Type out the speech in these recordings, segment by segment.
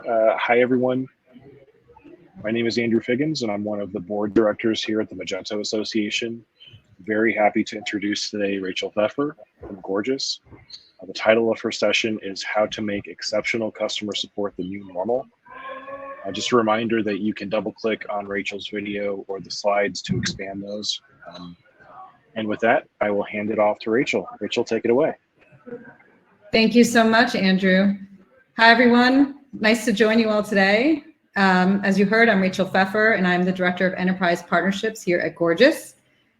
Hi, everyone. My name is Andrew Figgins, and I'm one of the board directors here at the Magento Association. Very happy to introduce today Rachel Fefer from Gorgias. The title of her session is How to Make Exceptional Customer Support the New Normal. Just a reminder that you can double-click on Rachel's video or the slides to expand those. And with that, I will hand it off to Rachel. Rachel, take it away. Thank you so much, Andrew. Hi, everyone. Nice to join you all today. As you heard, I'm Rachel Fefer, and I'm the Director of Enterprise Partnerships here at Gorgias.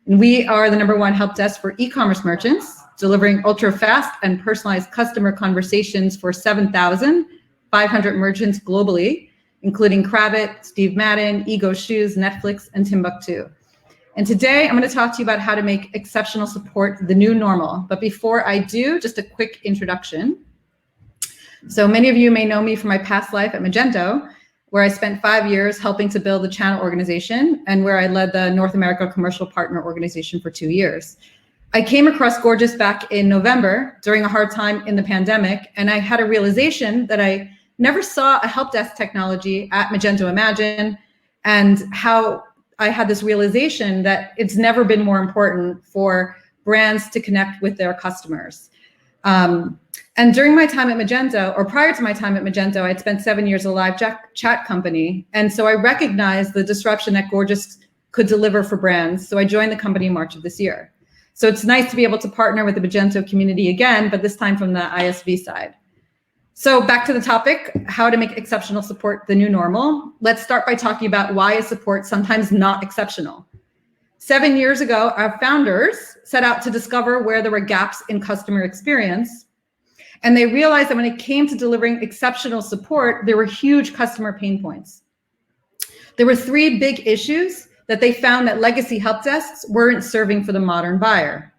And we are the #1 help desk for e-commerce merchants, delivering ultra-fast and personalized customer conversations for 7,500 merchants globally, including Kravet, Steve Madden, Ego Shoes, Netflix, and Timbuktu. And today, I'm going to talk to you about how to make exceptional support the new normal. But before I do, just a quick introduction. So many of you may know me from my past life at Magento, where I spent 5 years helping to build the channel organization and where I led the North America Commercial Partner Organization for 2 years. I came across Gorgias back in November during a hard time in the pandemic, and I had a realization that I never saw a help desk technology at Magento Imagine, and how I had this realization that it's never been more important for brands to connect with their customers. And during my time at Magento, or prior to my time at Magento, I'd spent 7 years at a live chat company. And so I recognized the disruption that Gorgias could deliver for brands. So I joined the company in March of this year. So it's nice to be able to partner with the Magento community again, but this time from the ISV side. So back to the topic, how to make exceptional support the new normal. Let's start by talking about why is support sometimes not exceptional. 7 years ago, our founders set out to discover where there were gaps in customer experience. And they realized that when it came to delivering exceptional support, there were huge customer pain points. There were 3 big issues that they found that legacy help desks weren't serving for the modern buyer.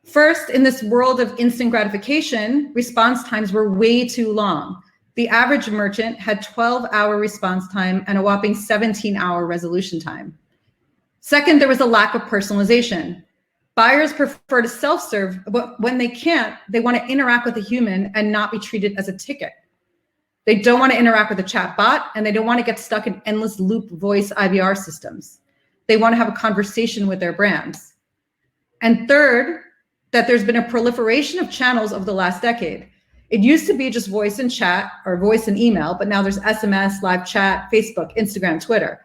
First, in this world of instant gratification, response times were way too long. The average merchant had 12-hour response time and a whopping 17-hour resolution time. Second, there was a lack of personalization. Buyers prefer to self-serve, but when they can't, they want to interact with a human and not be treated as a ticket. They don't want to interact with a chat bot, and they don't want to get stuck in endless loop voice IVR systems. They want to have a conversation with their brands. And third, that there's been a proliferation of channels over the last decade. It used to be just voice and chat or voice and email, but now there's SMS, live chat, Facebook, Instagram, Twitter.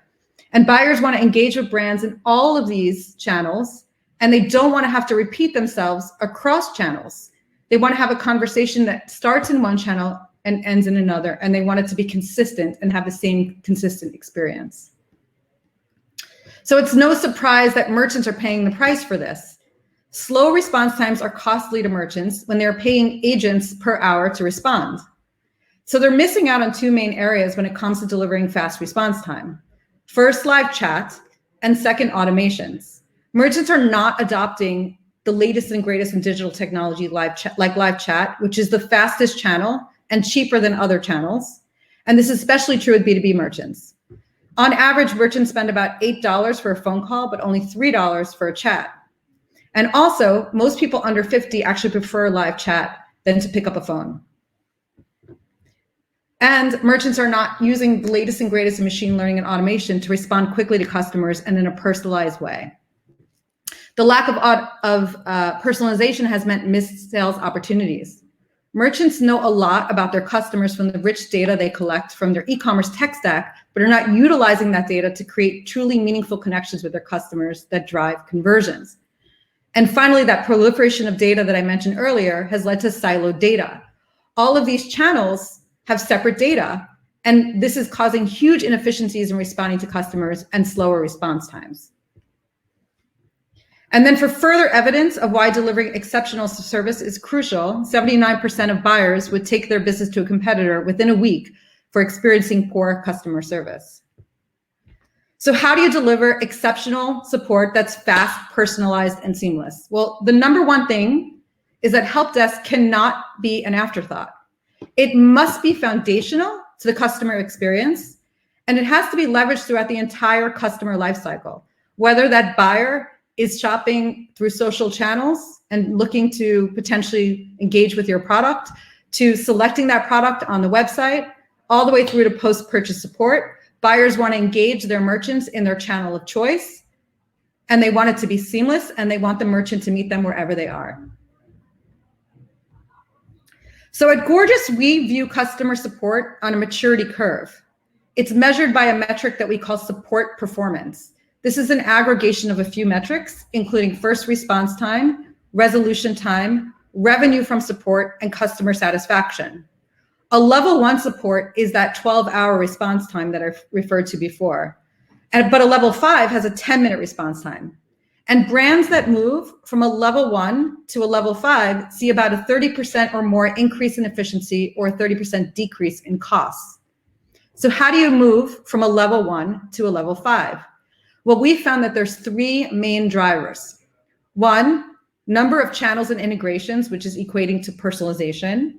And buyers want to engage with brands in all of these channels, and they don't want to have to repeat themselves across channels. They want to have a conversation that starts in one channel and ends in another, and they want it to be consistent and have the same consistent experience. So it's no surprise that merchants are paying the price for this. Slow response times are costly to merchants when they're paying agents per hour to respond. So they're missing out on 2 main areas when it comes to delivering fast response time. First, live chat, and second, automations. Merchants are not adopting the latest and greatest in digital technology, like live chat, which is the fastest channel and cheaper than other channels. And this is especially true with B2B merchants. On average, merchants spend about $8 for a phone call, but only $3 for a chat. And also, most people under 50 actually prefer live chat than to pick up a phone. And merchants are not using the latest and greatest in machine learning and automation to respond quickly to customers and in a personalized way. The lack of personalization has meant missed sales opportunities. Merchants know a lot about their customers from the rich data they collect from their e-commerce tech stack, but are not utilizing that data to create truly meaningful connections with their customers that drive conversions. And finally, that proliferation of data that I mentioned earlier has led to siloed data. All of these channels have separate data, and this is causing huge inefficiencies in responding to customers and slower response times. And then for further evidence of why delivering exceptional service is crucial, 79% of buyers would take their business to a competitor within a week for experiencing poor customer service. So how do you deliver exceptional support that's fast, personalized, and seamless? Well, the #1 thing is that help desk cannot be an afterthought. It must be foundational to the customer experience, and it has to be leveraged throughout the entire customer lifecycle, whether that buyer is shopping through social channels and looking to potentially engage with your product, to selecting that product on the website, all the way through to post-purchase support. Buyers want to engage their merchants in their channel of choice, and they want it to be seamless, and they want the merchant to meet them wherever they are. So at Gorgias, we view customer support on a maturity curve. It's measured by a metric that we call support performance. This is an aggregation of a few metrics, including first response time, resolution time, revenue from support, and customer satisfaction. A level 1 support is that 12-hour response time that I referred to before. But a level 5 has a 10-minute response time. And brands that move from a level 1 to a level 5 see about a 30% or more increase in efficiency or a 30% decrease in costs. So how do you move from a level 1 to a level 5? Well, we found that there's 3 main drivers. 1, number of channels and integrations, which is equating to personalization.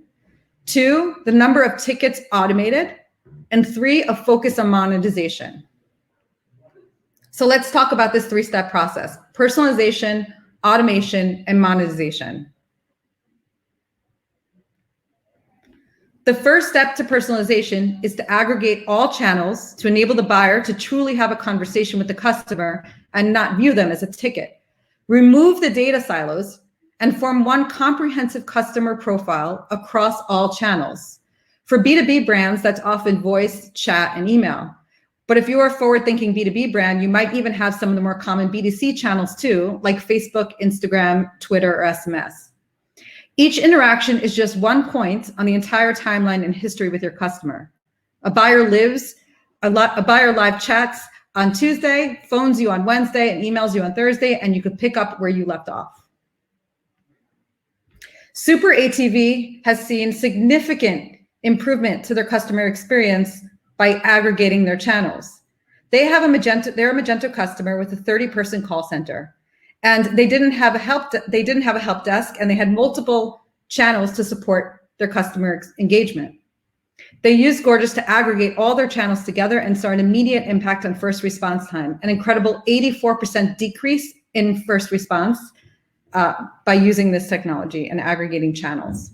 2, the number of tickets automated. And 3, a focus on monetization. So let's talk about this 3-step process: personalization, automation, and monetization. The first step to personalization is to aggregate all channels to enable the buyer to truly have a conversation with the customer and not view them as a ticket. Remove the data silos and form one comprehensive customer profile across all channels. For B2B brands, that's often voice, chat, and email. But if you're a forward-thinking B2B brand, you might even have some of the more common B2C channels too, like Facebook, Instagram, Twitter, or SMS. Each interaction is just one point on the entire timeline and history with your customer. A buyer live chats on Tuesday, phones you on Wednesday, and emails you on Thursday, and you could pick up where you left off. Super ATV has seen significant improvement to their customer experience by aggregating their channels. They're a Magento customer with a 30-person call center, and they didn't have a help desk, and they had multiple channels to support their customer engagement. They used Gorgias to aggregate all their channels together and saw an immediate impact on first response time, an incredible 84% decrease in first response by using this technology and aggregating channels.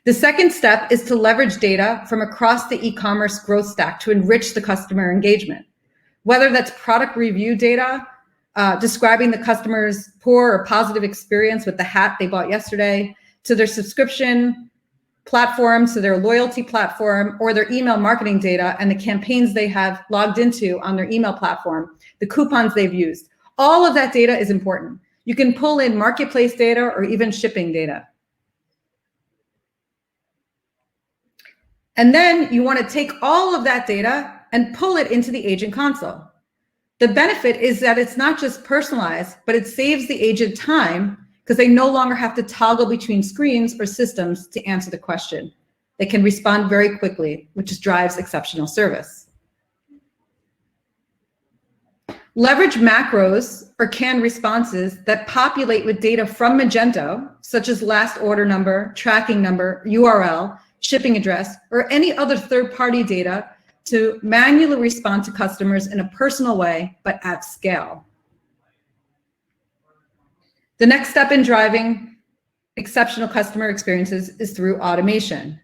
The second step is to leverage data from across the e-commerce growth stack to enrich the customer engagement. Whether that's product review data, describing the customer's poor or positive experience with the hat they bought yesterday, to their subscription platform, to their loyalty platform, or their email marketing data and the campaigns they have logged into on their email platform, the coupons they've used. All of that data is important. You can pull in marketplace data or even shipping data. And then you want to take all of that data and pull it into the agent console. The benefit is that it's not just personalized, but it saves the agent time because they no longer have to toggle between screens or systems to answer the question. They can respond very quickly, which drives exceptional service. Leverage macros or canned responses that populate with data from Magento, such as last order number, tracking number, URL, shipping address, or any other third-party data to manually respond to customers in a personal way, but at scale. The next step in driving exceptional customer experiences is through automation.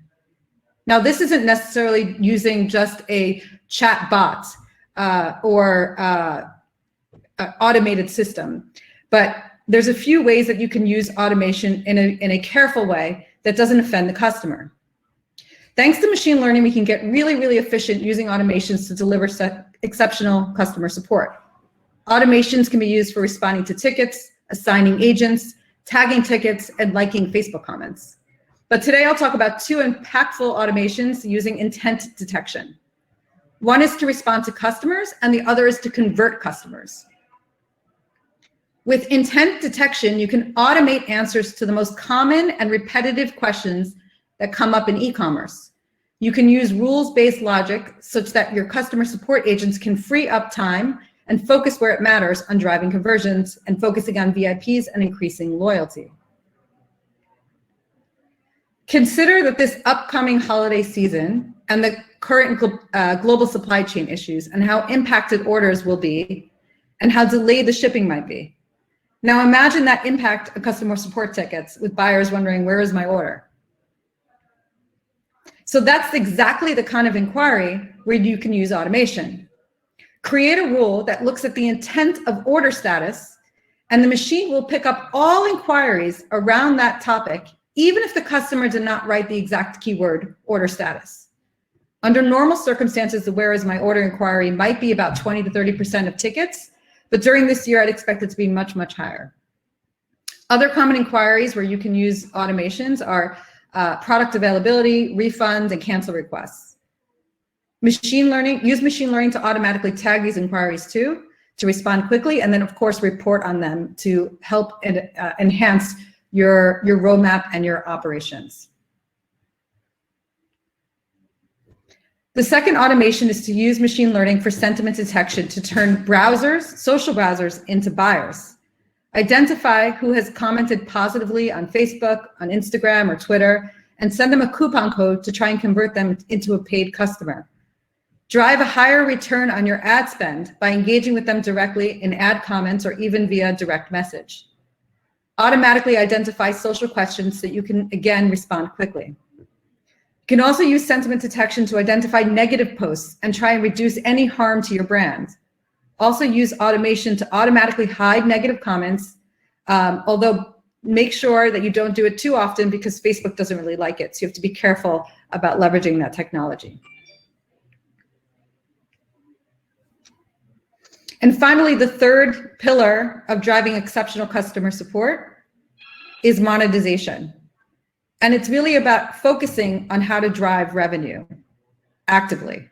Now, this isn't necessarily using just a chat bot or automated system, but there's a few ways that you can use automation in a careful way that doesn't offend the customer. Thanks to machine learning, we can get really, really efficient using automations to deliver exceptional customer support. Automations can be used for responding to tickets, assigning agents, tagging tickets, and liking Facebook comments. But today I'll talk about 2 impactful automations using intent detection. One is to respond to customers, and the other is to convert customers. With intent detection, you can automate answers to the most common and repetitive questions that come up in e-commerce. You can use rules-based logic such that your customer support agents can free up time and focus where it matters on driving conversions and focusing on VIPs and increasing loyalty. Consider that this upcoming holiday season and the current global supply chain issues and how impacted orders will be and how delayed the shipping might be. Now imagine that impact of customer support tickets with buyers wondering, where is my order? So that's exactly the kind of inquiry where you can use automation. Create a rule that looks at the intent of order status, and the machine will pick up all inquiries around that topic, even if the customer did not write the exact keyword order status. Under normal circumstances, the where is my order inquiry might be about 20 to 30% of tickets, but during this year, I'd expect it to be much, much higher. Other common inquiries where you can use automations are product availability, refunds, and cancel requests. Use machine learning to automatically tag these inquiries too, to respond quickly, and then of course report on them to help enhance your roadmap and your operations. The second automation is to use machine learning for sentiment detection to turn browsers, social browsers, into buyers. Identify who has commented positively on Facebook, on Instagram, or Twitter, and send them a coupon code to try and convert them into a paid customer. Drive a higher return on your ad spend by engaging with them directly in ad comments or even via direct message. Automatically identify social questions so that you can, again, respond quickly. You can also use sentiment detection to identify negative posts and try and reduce any harm to your brand. Also use automation to automatically hide negative comments, although make sure that you don't do it too often because Facebook doesn't really like it. So you have to be careful about leveraging that technology. And finally, the third pillar of driving exceptional customer support is monetization. And it's really about focusing on how to drive revenue actively.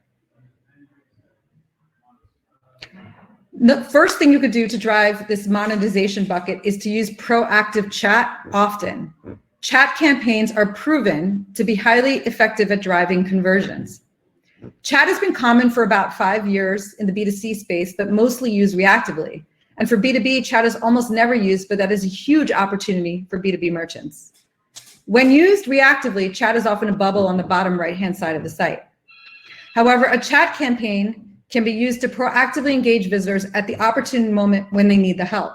The first thing you could do to drive this monetization bucket is to use proactive chat often. Chat campaigns are proven to be highly effective at driving conversions. Chat has been common for about 5 years in the B2C space, but mostly used reactively. And for B2B, chat is almost never used, but that is a huge opportunity for B2B merchants. When used reactively, chat is often a bubble on the bottom right-hand side of the site. However, a chat campaign can be used to proactively engage visitors at the opportune moment when they need the help.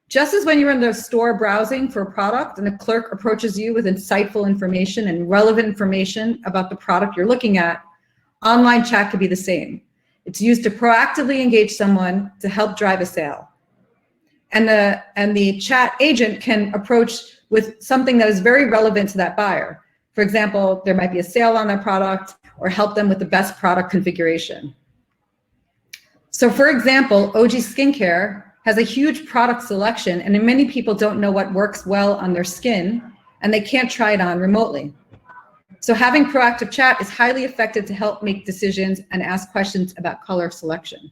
Just as when you're in the store browsing for a product and a clerk approaches you with insightful information and relevant information about the product you're looking at, online chat could be the same. It's used to proactively engage someone to help drive a sale. And the chat agent can approach with something that is very relevant to that buyer. For example, there might be a sale on that product or help them with the best product configuration. So for example, OG Skincare has a huge product selection, and many people don't know what works well on their skin, and they can't try it on remotely. So having proactive chat is highly effective to help make decisions and ask questions about color selection.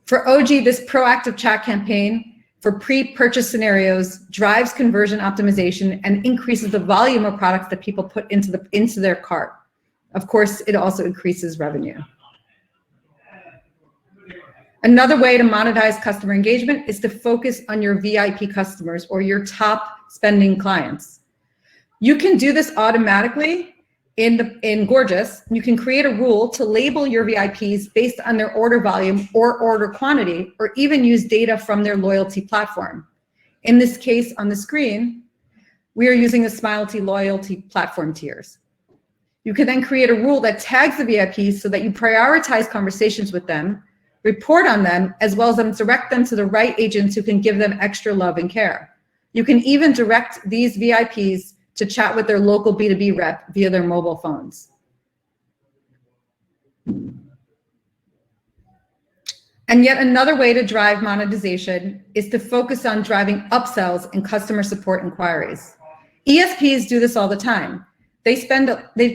For OG, this proactive chat campaign for pre-purchase scenarios drives conversion optimization and increases the volume of products that people put into their cart. Of course, it also increases revenue. Another way to monetize customer engagement is to focus on your VIP customers or your top spending clients. You can do this automatically in Gorgias. You can create a rule to label your VIPs based on their order volume or order quantity, or even use data from their loyalty platform. In this case on the screen, we are using the Smiley loyalty platform tiers. You can then create a rule that tags the VIPs so that you prioritize conversations with them, report on them, as well as direct them to the right agents who can give them extra love and care. You can even direct these VIPs to chat with their local B2B rep via their mobile phones. And yet another way to drive monetization is to focus on driving upsells and customer support inquiries. ESPs do this all the time. They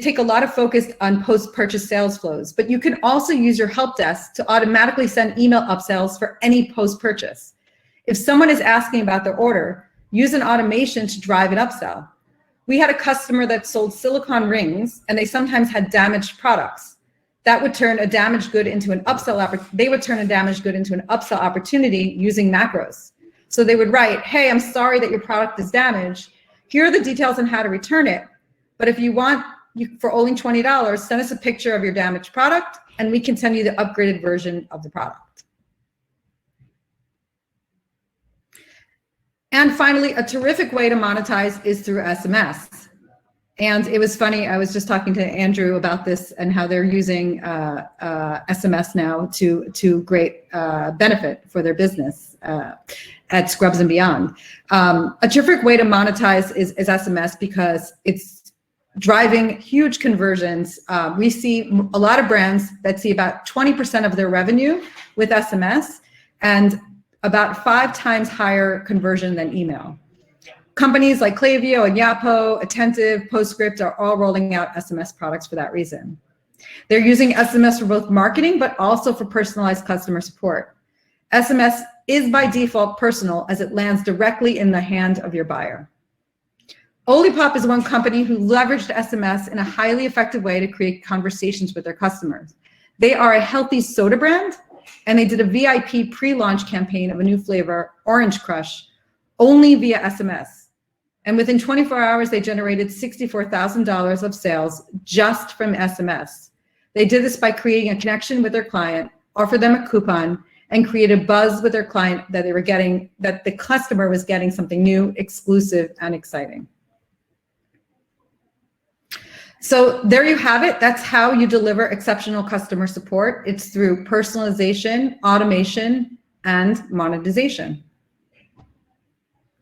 take a lot of focus on post-purchase sales flows, but you can also use your help desk to automatically send email upsells for any post-purchase. If someone is asking about their order, use an automation to drive an upsell. We had a customer that sold silicone rings, and they sometimes had damaged products. That would turn a damaged good into an upsell. They would turn a damaged good into an upsell opportunity using macros. So they would write, "Hey, I'm sorry that your product is damaged. Here are the details on how to return it. But if you want, for only $20, send us a picture of your damaged product, and we can send you the upgraded version of the product." And finally, a terrific way to monetize is through SMS. And it was funny, I was just talking to Andrew about this and how they're using SMS now to great benefit for their business at Scrubs and Beyond. A terrific way to monetize is SMS because it's driving huge conversions. We see a lot of brands that see about 20% of their revenue with SMS and about 5 times higher conversion than email. Companies like Klaviyo and Yapo, Attentive, Postscript are all rolling out SMS products for that reason. They're using SMS for both marketing, but also for personalized customer support. SMS is by default personal as it lands directly in the hand of your buyer. Olipop is one company who leveraged SMS in a highly effective way to create conversations with their customers. They are a healthy soda brand, and they did a VIP pre-launch campaign of a new flavor, Orange Crush, only via SMS. And within 24 hours, they generated $64,000 of sales just from SMS. They did this by creating a connection with their client, offered them a coupon, and create a buzz with their client that they were getting, that the customer was getting something new, exclusive, and exciting. So there you have it. That's how you deliver exceptional customer support. It's through personalization, automation, and monetization.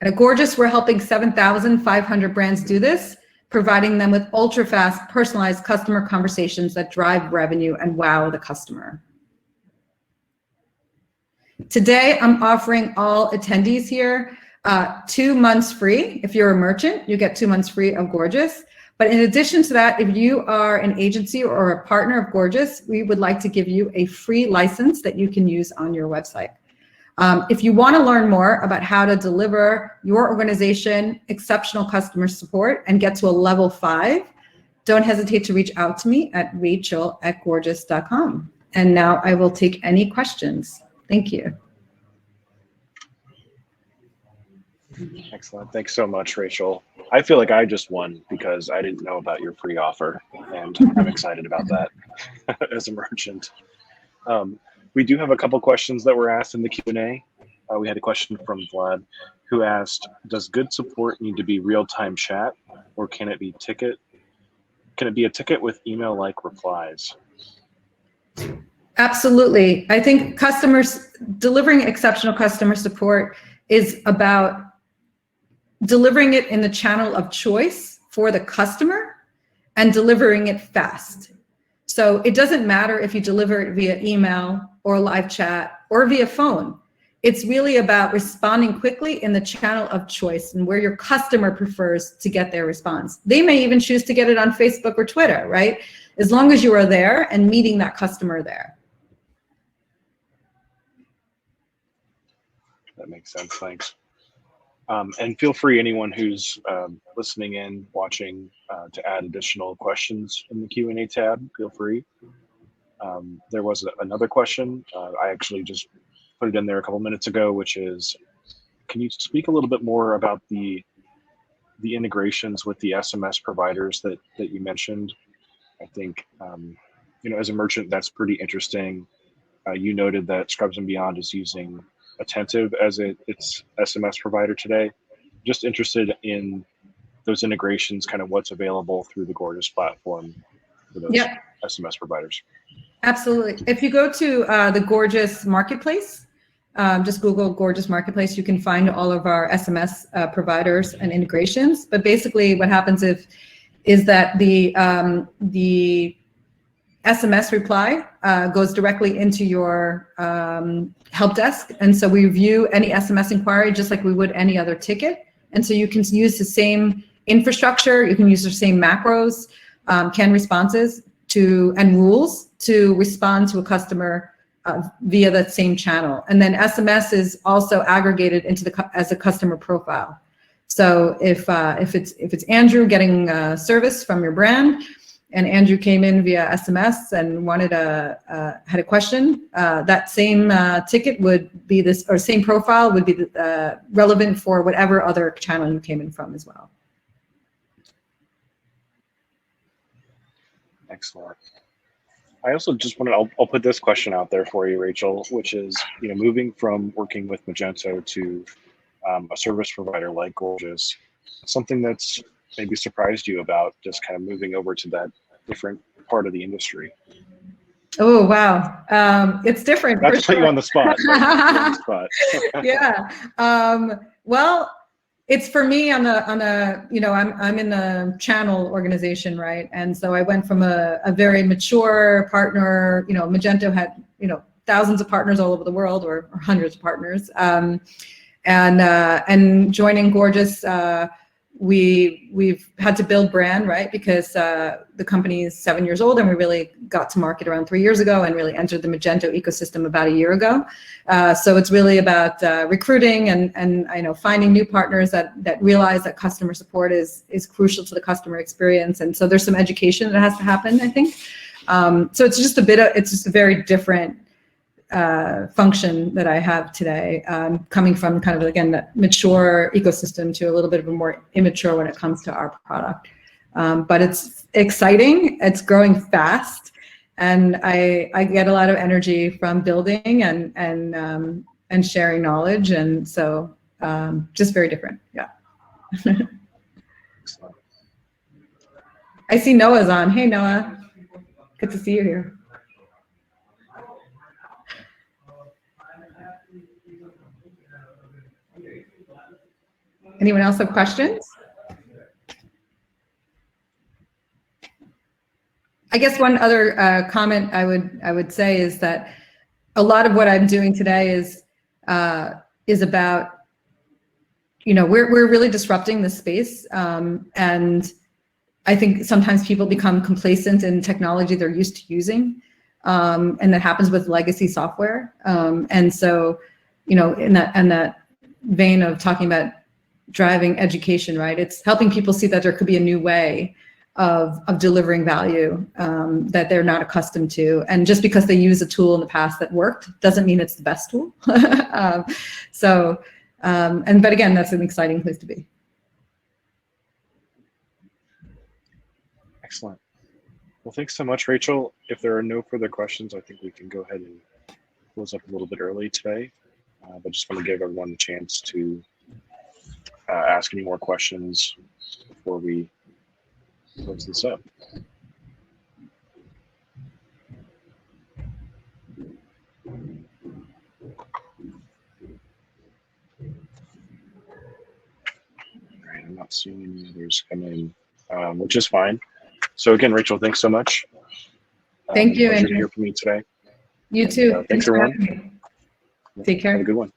At Gorgias, we're helping 7,500 brands do this, providing them with ultra-fast, personalized customer conversations that drive revenue and wow the customer. Today, I'm offering all attendees here 2 months free. If you're a merchant, you get 2 months free of Gorgias. But in addition to that, if you are an agency or a partner of Gorgias, we would like to give you a free license that you can use on your website. If you want to learn more about how to deliver your organization exceptional customer support and get to a level 5, don't hesitate to reach out to me at rachel@gorgias.com. And now I will take any questions. Thank you. Excellent. Thanks so much, Rachel. I feel like I just won because I didn't know about your free offer, and I'm excited about that as a merchant. We do have a couple questions that were asked in the Q&A. We had a question from Vlad who asked, does good support need to be real-time chat, or can it be ticket? Can it be a ticket with email-like replies? Absolutely. I think delivering exceptional customer support is about delivering it in the channel of choice for the customer and delivering it fast. So it doesn't matter if you deliver it via email or live chat or via phone. It's really about responding quickly in the channel of choice and where your customer prefers to get their response. They may even choose to get it on Facebook or Twitter, right? As long as you are there and meeting that customer there. That makes sense, thanks. And feel free, anyone who's listening in, watching, to add additional questions in the Q&A tab, feel free. There was another question. I actually just put it in there a couple minutes ago, which is, can you speak a little bit more about the integrations with the SMS providers that you mentioned? I think, you know, as a merchant, that's pretty interesting. You noted that Scrubs and Beyond is using Attentive as its SMS provider today. Just interested in those integrations, kind of what's available through the Gorgias platform for those SMS providers. Absolutely. If you go to the Gorgias Marketplace, just Google Gorgias Marketplace, you can find all of our SMS providers and integrations. But basically what happens is that the SMS reply goes directly into your help desk. And so we review any SMS inquiry just like we would any other ticket. And so you can use the same infrastructure, you can use the same macros, canned responses and rules to respond to a customer via that same channel. And then SMS is also aggregated into as a customer profile. So if it's Andrew getting service from your brand, and Andrew came in via SMS and had a question, that same ticket would be or same profile would be relevant for whatever other channel you came in from as well. Excellent. I also just I'll put this question out there for you, Rachel, which is, you know, moving from working with Magento to a service provider like Gorgias, something that's maybe surprised you about just kind of moving over to that different part of the industry? Oh, wow. It's different. Not to put you on the spot. Yeah. Well, it's for me on the you know, I'm in the channel organization, right? And so I went from a very mature partner, you know, Magento had, you know, thousands of partners all over the world, or hundreds of partners. And joining Gorgias, we've had to build brand, right? Because the company is 7 years old, and we really got to market around 3 years ago and really entered the Magento ecosystem about a year ago. So it's really about recruiting and I know finding new partners that realize that customer support is crucial to the customer experience. And so there's some education that has to happen, I think. So it's just a very different function that I have today, coming from kind of, again, that mature ecosystem to a little bit of a more immature when it comes to our product. But it's exciting, it's growing fast, and I get a lot of energy from building and sharing knowledge, and so just very different, yeah. I see Noah's on. Hey, Noah, good to see you here. Anyone else have questions? I guess one other comment I would say is that a lot of what I'm doing today is about, you know, we're really disrupting the space, and I think sometimes people become complacent in technology they're used to using, and that happens with legacy software. And so, you know, in that vein of talking about driving education, right? It's helping people see that there could be a new way of delivering value that they're not accustomed to. And just because they use a tool in the past that worked doesn't mean it's the best tool. But again, that's an exciting place to be. Excellent. Well, thanks so much, Rachel. If there are no further questions, I think we can go ahead and close up a little bit early today. But just want to give everyone a chance to ask any more questions before we close this up. All right, I'm not seeing any others come in, which is fine. So again, Rachel, thanks so much. Thank you, Pleasure to Andrew. hear from you today. You too. Thanks, everyone. Take care. Have a good one.